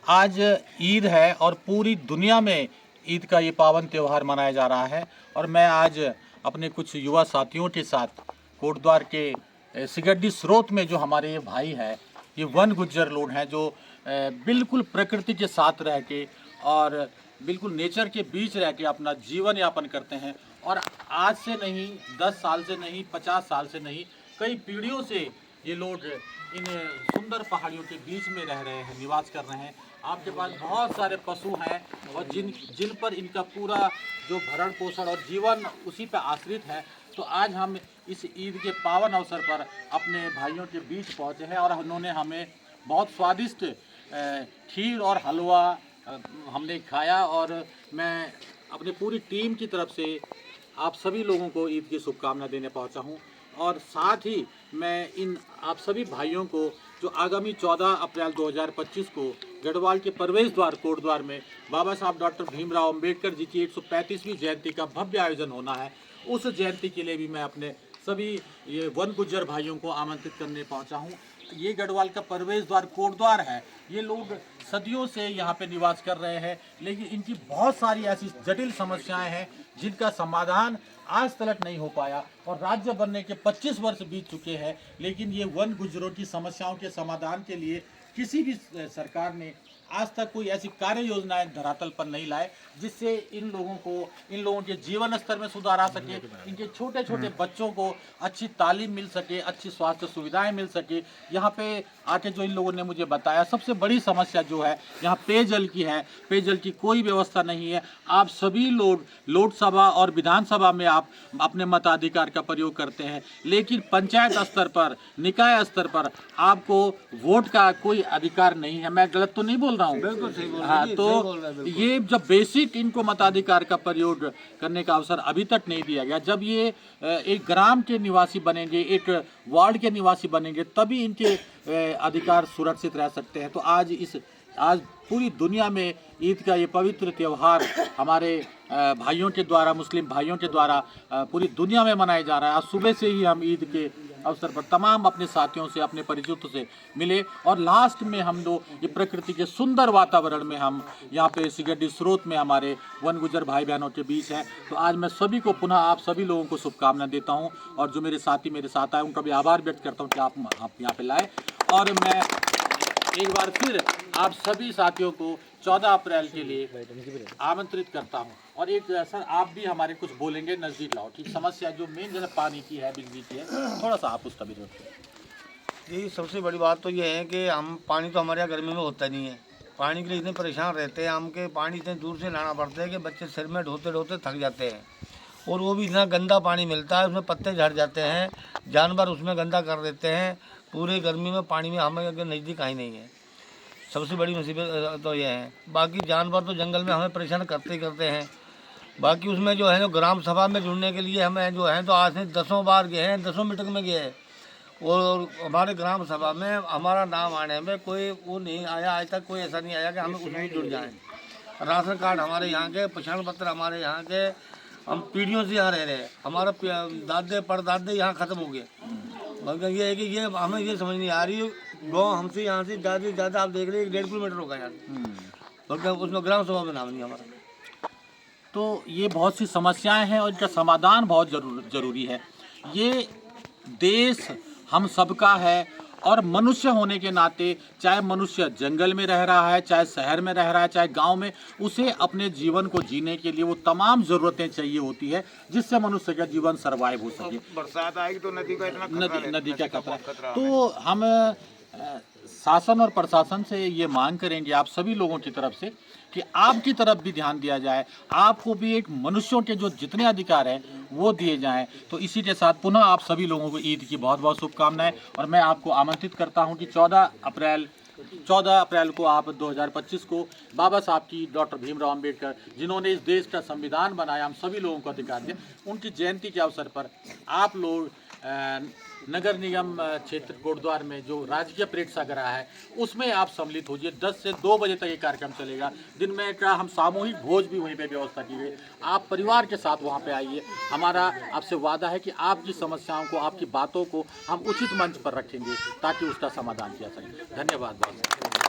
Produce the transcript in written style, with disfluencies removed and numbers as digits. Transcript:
आज ईद है और पूरी दुनिया में ईद का ये पावन त्यौहार मनाया जा रहा है। और मैं आज अपने कुछ युवा साथियों के साथ कोटद्वार के सिगड्डी स्रोत में जो हमारे ये भाई हैं, ये वन गुज्जर लोग हैं जो बिल्कुल प्रकृति के साथ रह के और बिल्कुल नेचर के बीच रह के अपना जीवन यापन करते हैं। और आज से नहीं, 10 साल से नहीं, 50 साल से नहीं, कई पीढ़ियों से ये लोग इन सुंदर पहाड़ियों के बीच में रह रहे हैं, निवास कर रहे हैं। आपके पास बहुत सारे पशु हैं और जिन पर इनका पूरा जो भरण पोषण और जीवन उसी पर आश्रित है। तो आज हम इस ईद के पावन अवसर पर अपने भाइयों के बीच पहुंचे हैं और उन्होंने हमें बहुत स्वादिष्ट खीर और हलवा हमने खाया। और मैं अपनी पूरी टीम की तरफ से आप सभी लोगों को ईद की शुभकामना देने पहुंचा हूं। और साथ ही मैं इन आप सभी भाइयों को जो आगामी 14 अप्रैल 2025 को गढ़वाल के प्रवेश द्वार कोटद्वार में बाबा साहब डॉक्टर भीमराव अंबेडकर जी की 135वीं जयंती का भव्य आयोजन होना है, उस जयंती के लिए भी मैं अपने सभी ये वन गुज्जर भाइयों को आमंत्रित करने पहुंचा हूं। ये गढ़वाल का प्रवेश द्वार कोटद्वार है। ये लोग सदियों से यहाँ पे निवास कर रहे हैं, लेकिन इनकी बहुत सारी ऐसी जटिल समस्याएं हैं जिनका समाधान आज तक नहीं हो पाया। और राज्य बनने के 25 वर्ष बीत चुके हैं, लेकिन ये वन गुज्जरों की समस्याओं के समाधान के लिए किसी भी सरकार ने आज तक कोई ऐसी कार्य योजनाएं धरातल पर नहीं लाए जिससे इन लोगों के जीवन स्तर में सुधार आ सके, इनके छोटे छोटे बच्चों को अच्छी तालीम मिल सके, अच्छी स्वास्थ्य सुविधाएं मिल सके। यहाँ पे आके जो इन लोगों ने मुझे बताया, सबसे बड़ी समस्या जो है यहाँ पेयजल की है। पेयजल की कोई व्यवस्था नहीं है। आप सभी लोग लोकसभा और विधानसभा में आप अपने मताधिकार का प्रयोग करते हैं, लेकिन पंचायत स्तर पर, निकाय स्तर पर आपको वोट का कोई अधिकार नहीं है। मैं गलत तो नहीं बोल रहा हूँ? बिल्कुल सही बोल रहे हाँ, हैं, तो ये जब बेसिक इनको मताधिकार का प्रयोग करने का अवसर अभी तक नहीं दिया गया, जब ये एक ग्राम के निवासी बनेंगे, एक वार्ड के निवासी बनेंगे, तभी इनके अधिकार सुरक्षित रह सकते हैं। तो आज पूरी दुनिया में ईद का ये पवित्र त्यौहार हमारे भाइयों के द्वारा, मुस्लिम भाइयों के द्वारा पूरी दुनिया में मनाया जा रहा है। आज सुबह से ही हम ईद के अवसर पर तमाम अपने साथियों से, अपने परिचितों से मिले और लास्ट में हम लोग ये प्रकृति के सुंदर वातावरण में हम यहाँ पे सिगड्डी स्रोत में हमारे वन गुज्जर भाई बहनों के बीच हैं। तो आज मैं सभी को पुनः आप सभी लोगों को शुभकामना देता हूँ और जो मेरे साथी मेरे साथ आए उनका भी आभार व्यक्त करता हूँ कि आप यहाँ पे लाए। और मैं एक बार फिर आप सभी साथियों को 14 अप्रैल के लिए आमंत्रित करता हूं। और एक सर, आप भी हमारे कुछ बोलेंगे, नज़दीक लाओ कि समस्या जो मेन जो है पानी की है, बिजली की है, थोड़ा सा आप उसका भी रखें। जी, सबसे बड़ी बात तो ये है कि हम पानी तो हमारे यहाँ गर्मी में होता नहीं है। पानी के लिए इतने परेशान रहते हैं हम के पानी इतने दूर से लाना पड़ता है कि बच्चे सिर में ढोते ढोते थक जाते हैं। और वो भी इतना गंदा पानी मिलता है, उसमें पत्ते झड़ जाते हैं, जानवर उसमें गंदा कर देते हैं। पूरे गर्मी में पानी में हमें नज़दीक आई नहीं है। सबसे बड़ी मुसीबत तो ये है। बाकी जानवर तो जंगल में हमें परेशान करते ही करते हैं। बाकी उसमें जो है, जो ग्राम सभा में जुड़ने के लिए हमें जो है तो आज से 10 बार गए हैं, 10 मीटिंग में गए हैं और हमारे ग्राम सभा में हमारा नाम आने में कोई वो नहीं आया। आज तक कोई ऐसा नहीं आया कि हमें उसमें जुड़ जाएँ। राशन कार्ड हमारे यहाँ के, पहचान पत्र हमारे यहाँ के, हम पीढ़ियों से यहाँ रह रहे हैं। हमारा दादे परदादे यहाँ ख़त्म हो गए। मगर ये है कि ये हमें ये समझ नहीं आ रही, गाँव हमसे यहाँ से ज़्यादा आप देख रहे हैं 1.5 किलोमीटर होगा यहाँ, बल्कि उसमें ग्राम सभा में नाम नहीं हमारा। तो ये बहुत सी समस्याएं हैं और इनका समाधान बहुत जरूरी है। ये देश हम सबका है और मनुष्य होने के नाते, चाहे मनुष्य जंगल में रह रहा है, चाहे शहर में रह रहा है, चाहे गांव में, उसे अपने जीवन को जीने के लिए वो तमाम ज़रूरतें चाहिए होती है जिससे मनुष्य का जीवन सर्वाइव हो सके। बरसात आएगी तो नदी का इतना नदी का खतरा। तो हम शासन और प्रशासन से ये मांग करेंगे आप सभी लोगों की तरफ से कि आपकी तरफ भी ध्यान दिया जाए, आपको भी एक मनुष्यों के जो जितने अधिकार हैं वो दिए जाएं। तो इसी के साथ पुनः आप सभी लोगों को ईद की बहुत बहुत शुभकामनाएं। और मैं आपको आमंत्रित करता हूं कि 14 अप्रैल को आप 2025 को बाबा साहब की, डॉक्टर भीमराव अंबेडकर जिन्होंने इस देश का संविधान बनाया, हम सभी लोगों को अधिकार दिया, उनकी जयंती के अवसर पर आप लोग नगर निगम क्षेत्र कोटद्वार में जो राजकीय प्रेक्षागृह है उसमें आप सम्मिलित होइए। 10 से 2 बजे तक ये कार्यक्रम चलेगा। दिन में का हम सामूहिक भोज भी वहीं पे व्यवस्था की गई। आप परिवार के साथ वहाँ पे आइए। हमारा आपसे वादा है कि आपकी समस्याओं को, आपकी बातों को हम उचित मंच पर रखेंगे ताकि उसका समाधान किया सके। धन्यवाद बहुत।